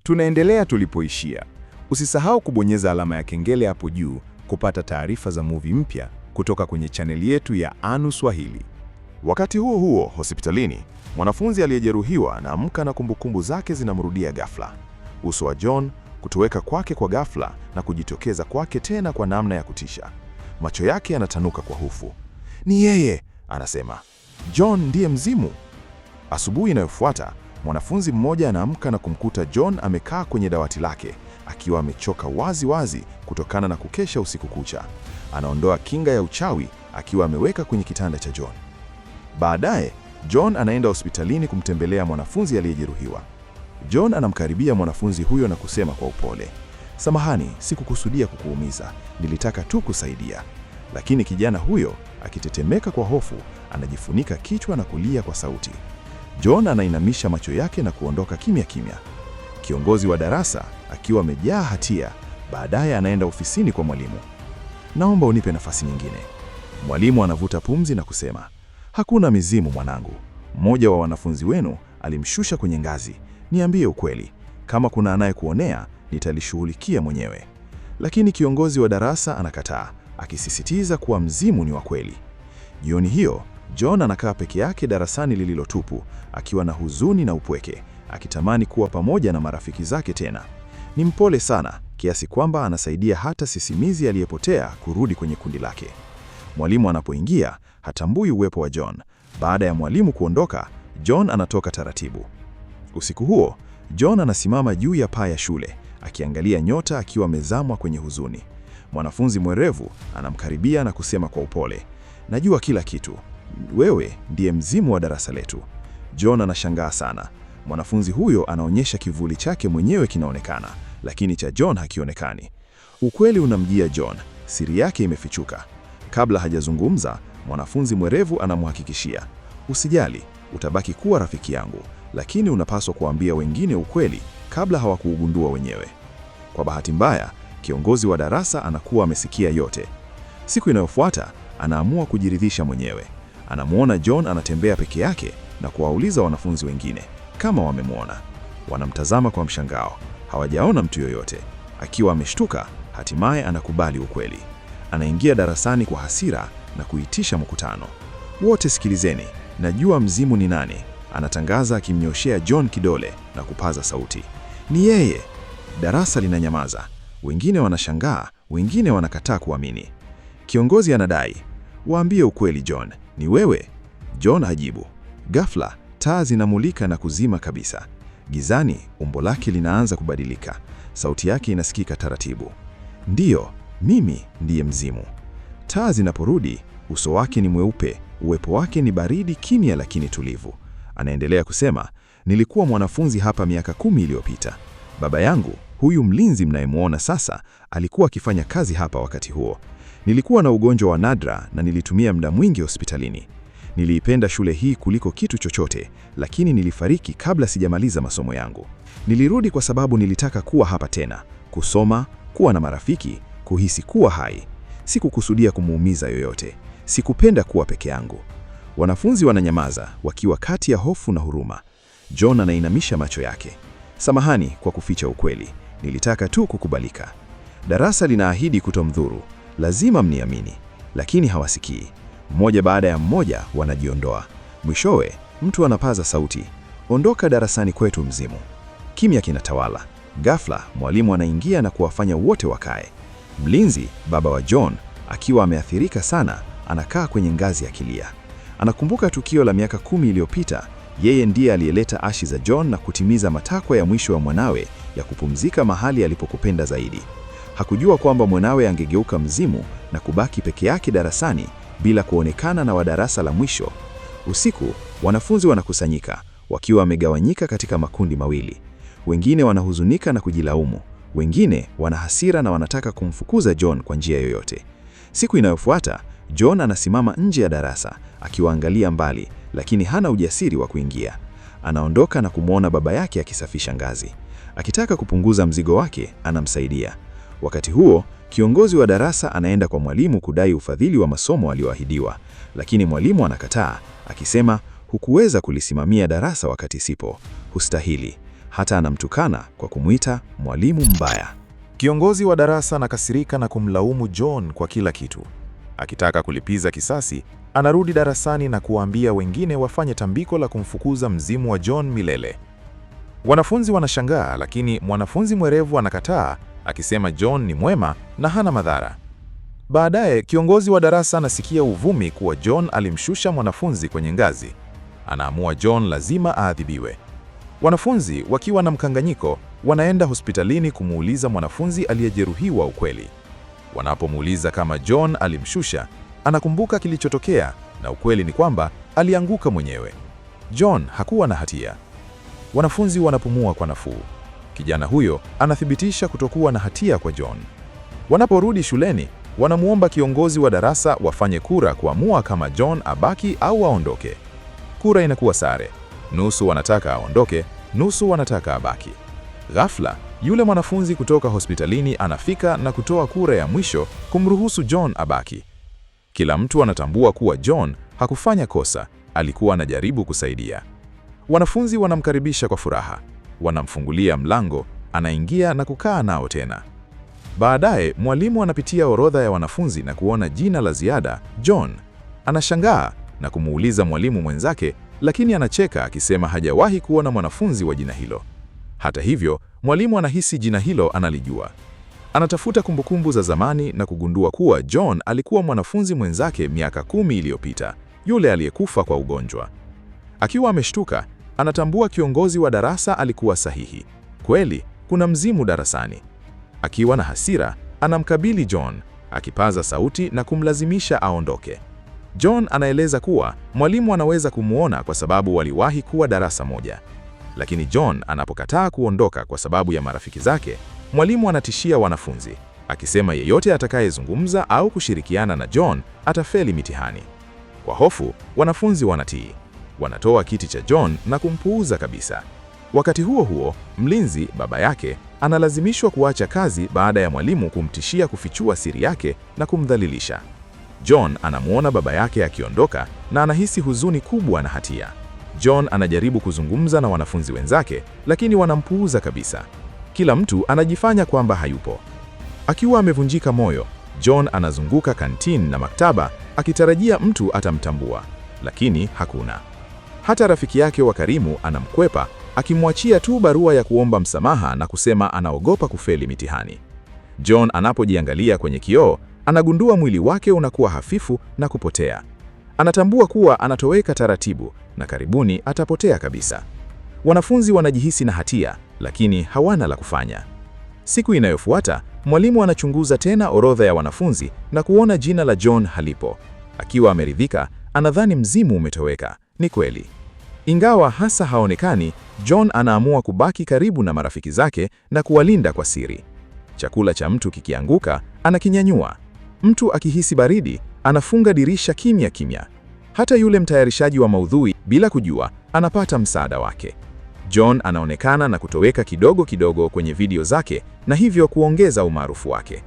Tunaendelea tulipoishia. Usisahau kubonyeza alama ya kengele hapo juu kupata taarifa za movie mpya kutoka kwenye chaneli yetu ya Anu Swahili. Wakati huo huo, hospitalini, mwanafunzi aliyejeruhiwa anaamka na kumbukumbu zake zinamrudia ghafla. Uso wa John, kutoweka kwake kwa ghafla na kujitokeza kwake tena kwa namna ya kutisha. Macho yake yanatanuka kwa hofu. Ni yeye, anasema. John ndiye mzimu. Asubuhi inayofuata, mwanafunzi mmoja anaamka na kumkuta John amekaa kwenye dawati lake, akiwa amechoka wazi wazi kutokana na kukesha usiku kucha. Anaondoa kinga ya uchawi akiwa ameweka kwenye kitanda cha John. Baadaye, John anaenda hospitalini kumtembelea mwanafunzi aliyejeruhiwa. John anamkaribia mwanafunzi huyo na kusema kwa upole, "Samahani, sikukusudia kukuumiza, nilitaka tu kusaidia." Lakini kijana huyo, akitetemeka kwa hofu, anajifunika kichwa na kulia kwa sauti. John anainamisha macho yake na kuondoka kimya kimya. Kiongozi wa darasa, akiwa amejaa hatia, baadaye anaenda ofisini kwa mwalimu. "Naomba unipe nafasi nyingine." Mwalimu anavuta pumzi na kusema, "Hakuna mizimu mwanangu. Mmoja wa wanafunzi wenu alimshusha kwenye ngazi. Niambie ukweli. Kama kuna anayekuonea, nitalishughulikia mwenyewe." Lakini kiongozi wa darasa anakataa, akisisitiza kuwa mzimu ni wa kweli. Jioni hiyo, John anakaa peke yake darasani lililotupu, akiwa na huzuni na upweke, akitamani kuwa pamoja na marafiki zake tena. Ni mpole sana, kiasi kwamba anasaidia hata sisimizi aliyepotea kurudi kwenye kundi lake. Mwalimu anapoingia, hatambui uwepo wa John. Baada ya mwalimu kuondoka, John anatoka taratibu. Usiku huo, John anasimama juu ya paa ya shule, akiangalia nyota akiwa amezamwa kwenye huzuni. Mwanafunzi mwerevu anamkaribia na kusema kwa upole, "Najua kila kitu. Wewe ndiye mzimu wa darasa letu." John anashangaa sana. Mwanafunzi huyo anaonyesha kivuli chake mwenyewe kinaonekana, lakini cha John hakionekani. Ukweli unamjia John, siri yake imefichuka. Kabla hajazungumza, mwanafunzi mwerevu anamhakikishia, "Usijali, utabaki kuwa rafiki yangu, lakini unapaswa kuambia wengine ukweli kabla hawakuugundua wenyewe." Kwa bahati mbaya, kiongozi wa darasa anakuwa amesikia yote. Siku inayofuata, anaamua kujiridhisha mwenyewe. Anamuona John anatembea peke yake na kuwauliza wanafunzi wengine kama wamemwona. Wanamtazama kwa mshangao, hawajaona mtu yoyote. Akiwa ameshtuka, hatimaye anakubali ukweli. Anaingia darasani kwa hasira na kuitisha mkutano. "Wote sikilizeni, najua mzimu ni nani," anatangaza akimnyoshea John kidole na kupaza sauti, "Ni yeye!" Darasa linanyamaza. Wengine wanashangaa, wengine wanakataa kuamini. Kiongozi anadai, "Waambie ukweli John, ni wewe?" John hajibu. Ghafla, taa zinamulika na kuzima kabisa. Gizani, umbo lake linaanza kubadilika. Sauti yake inasikika taratibu, "Ndiyo, mimi ndiye mzimu." Taa zinaporudi, uso wake ni mweupe, uwepo wake ni baridi kimya lakini tulivu. Anaendelea kusema, "Nilikuwa mwanafunzi hapa miaka 10 iliyopita. Baba yangu, huyu mlinzi mnayemwona sasa, alikuwa akifanya kazi hapa wakati huo. Nilikuwa na ugonjwa wa nadra na nilitumia muda mwingi hospitalini. Niliipenda shule hii kuliko kitu chochote, lakini nilifariki kabla sijamaliza masomo yangu. Nilirudi kwa sababu nilitaka kuwa hapa tena, kusoma, kuwa na marafiki, kuhisi kuwa hai. Sikukusudia kumuumiza yoyote. Sikupenda kuwa peke yangu." Wanafunzi wananyamaza, wakiwa kati ya hofu na huruma. John anainamisha macho yake. "Samahani kwa kuficha ukweli. Nilitaka tu kukubalika." Darasa linaahidi kutomdhuru. "Lazima mniamini." Lakini hawasikii. Mmoja baada ya mmoja wanajiondoa. Mwishowe, mtu anapaza sauti, "Ondoka darasani kwetu mzimu." Kimya kinatawala. Ghafla, mwalimu anaingia na kuwafanya wote wakae. Mlinzi, baba wa John, akiwa ameathirika sana, anakaa kwenye ngazi akilia. Anakumbuka tukio la miaka 10 iliyopita. Yeye ndiye aliyeleta ashi za John na kutimiza matakwa ya mwisho ya mwanawe ya kupumzika mahali alipokupenda zaidi. Hakujua kwamba mwanawe angegeuka mzimu na kubaki peke yake darasani bila kuonekana na wa darasa la mwisho. Usiku, wanafunzi wanakusanyika, wakiwa wamegawanyika katika makundi mawili. Wengine wanahuzunika na kujilaumu, wengine wana hasira na wanataka kumfukuza John kwa njia yoyote. Siku inayofuata, John anasimama nje ya darasa, akiwaangalia mbali, lakini hana ujasiri wa kuingia. Anaondoka na kumwona baba yake akisafisha ngazi. Akitaka kupunguza mzigo wake, anamsaidia. Wakati huo, kiongozi wa darasa anaenda kwa mwalimu kudai ufadhili wa masomo aliyoahidiwa, lakini mwalimu anakataa, akisema, "Hukuweza kulisimamia darasa wakati sipo. Hustahili." hata anamtukana kwa kumuita mwalimu mbaya. Kiongozi wa darasa anakasirika na kumlaumu John kwa kila kitu. Akitaka kulipiza kisasi, anarudi darasani na kuwaambia wengine wafanye tambiko la kumfukuza mzimu wa John milele. Wanafunzi wanashangaa, lakini mwanafunzi mwerevu anakataa, akisema John ni mwema na hana madhara. Baadaye, kiongozi wa darasa anasikia uvumi kuwa John alimshusha mwanafunzi kwenye ngazi. Anaamua John lazima aadhibiwe. Wanafunzi wakiwa na mkanganyiko, wanaenda hospitalini kumuuliza mwanafunzi aliyejeruhiwa ukweli. Wanapomuuliza kama John alimshusha, anakumbuka kilichotokea, na ukweli ni kwamba alianguka mwenyewe. John hakuwa na hatia. Wanafunzi wanapumua kwa nafuu. Kijana huyo anathibitisha kutokuwa na hatia kwa John. Wanaporudi shuleni, wanamuomba kiongozi wa darasa wafanye kura kuamua kama John abaki au aondoke. Kura inakuwa sare. Nusu wanataka aondoke, nusu wanataka abaki. Ghafla, yule mwanafunzi kutoka hospitalini anafika na kutoa kura ya mwisho kumruhusu John abaki. Kila mtu anatambua kuwa John hakufanya kosa, alikuwa anajaribu kusaidia. Wanafunzi wanamkaribisha kwa furaha. Wanamfungulia mlango, anaingia na kukaa nao tena. Baadaye, mwalimu anapitia orodha ya wanafunzi na kuona jina la ziada, John. Anashangaa na kumuuliza mwalimu mwenzake, lakini anacheka akisema hajawahi kuona mwanafunzi wa jina hilo. Hata hivyo, mwalimu anahisi jina hilo analijua. Anatafuta kumbukumbu za zamani na kugundua kuwa John alikuwa mwanafunzi mwenzake miaka 10 iliyopita, yule aliyekufa kwa ugonjwa. Akiwa ameshtuka, anatambua kiongozi wa darasa alikuwa sahihi. Kweli, kuna mzimu darasani. Akiwa na hasira, anamkabili John, akipaza sauti na kumlazimisha aondoke. John anaeleza kuwa mwalimu anaweza kumuona kwa sababu waliwahi kuwa darasa moja. Lakini John anapokataa kuondoka kwa sababu ya marafiki zake, mwalimu anatishia wanafunzi, akisema yeyote atakayezungumza au kushirikiana na John atafeli mitihani. Kwa hofu, wanafunzi wanatii. Wanatoa kiti cha John na kumpuuza kabisa. Wakati huo huo, mlinzi, baba yake, analazimishwa kuacha kazi baada ya mwalimu kumtishia kufichua siri yake na kumdhalilisha. John anamuona baba yake akiondoka na anahisi huzuni kubwa na hatia. John anajaribu kuzungumza na wanafunzi wenzake, lakini wanampuuza kabisa. Kila mtu anajifanya kwamba hayupo. Akiwa amevunjika moyo, John anazunguka kantini na maktaba akitarajia mtu atamtambua, lakini hakuna. Hata rafiki yake wa karibu anamkwepa, akimwachia tu barua ya kuomba msamaha na kusema anaogopa kufeli mitihani. John anapojiangalia kwenye kioo, anagundua mwili wake unakuwa hafifu na kupotea. Anatambua kuwa anatoweka taratibu na karibuni atapotea kabisa. Wanafunzi wanajihisi na hatia, lakini hawana la kufanya. Siku inayofuata, mwalimu anachunguza tena orodha ya wanafunzi na kuona jina la John halipo. Akiwa ameridhika, anadhani mzimu umetoweka. Ni kweli. Ingawa hasa haonekani, John anaamua kubaki karibu na marafiki zake na kuwalinda kwa siri. Chakula cha mtu kikianguka, anakinyanyua. Mtu akihisi baridi, anafunga dirisha kimya kimya. Hata yule mtayarishaji wa maudhui, bila kujua, anapata msaada wake. John anaonekana na kutoweka kidogo kidogo kwenye video zake na hivyo kuongeza umaarufu wake.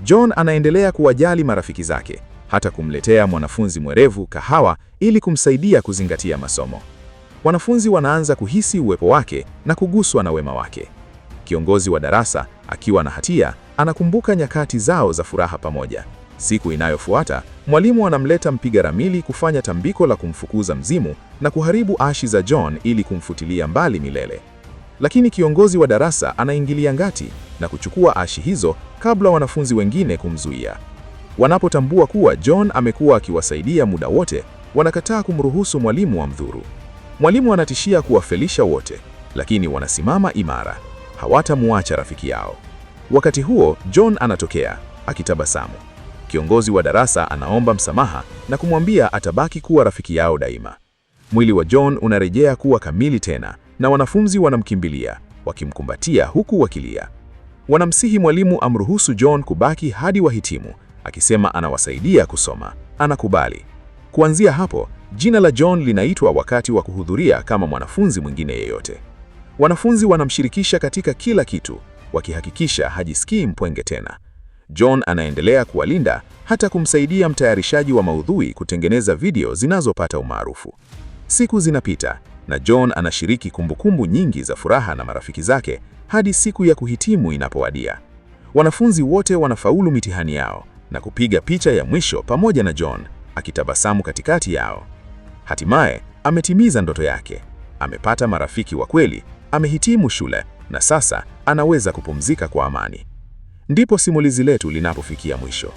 John anaendelea kuwajali marafiki zake, hata kumletea mwanafunzi mwerevu kahawa ili kumsaidia kuzingatia masomo. Wanafunzi wanaanza kuhisi uwepo wake na kuguswa na wema wake. Kiongozi wa darasa, akiwa na hatia, anakumbuka nyakati zao za furaha pamoja. Siku inayofuata, mwalimu anamleta mpiga ramili kufanya tambiko la kumfukuza mzimu na kuharibu ashi za John ili kumfutilia mbali milele. Lakini kiongozi wa darasa anaingilia ngati na kuchukua ashi hizo kabla wanafunzi wengine kumzuia. Wanapotambua kuwa John amekuwa akiwasaidia muda wote, wanakataa kumruhusu mwalimu amdhuru. Mwalimu anatishia kuwafelisha wote, lakini wanasimama imara. Hawatamuacha rafiki yao. Wakati huo, John anatokea, akitabasamu. Kiongozi wa darasa anaomba msamaha na kumwambia atabaki kuwa rafiki yao daima. Mwili wa John unarejea kuwa kamili tena na wanafunzi wanamkimbilia, wakimkumbatia huku wakilia. Wanamsihi mwalimu amruhusu John kubaki hadi wahitimu, akisema anawasaidia kusoma. Anakubali. Kuanzia hapo, jina la John linaitwa wakati wa kuhudhuria kama mwanafunzi mwingine yeyote. Wanafunzi wanamshirikisha katika kila kitu, wakihakikisha hajisikii mpwenge tena. John anaendelea kuwalinda, hata kumsaidia mtayarishaji wa maudhui kutengeneza video zinazopata umaarufu. Siku zinapita na John anashiriki kumbukumbu nyingi za furaha na marafiki zake hadi siku ya kuhitimu inapowadia. Wanafunzi wote wanafaulu mitihani yao na kupiga picha ya mwisho pamoja na John akitabasamu katikati yao. Hatimaye ametimiza ndoto yake, amepata marafiki wa kweli, amehitimu shule na sasa anaweza kupumzika kwa amani. Ndipo simulizi letu linapofikia mwisho.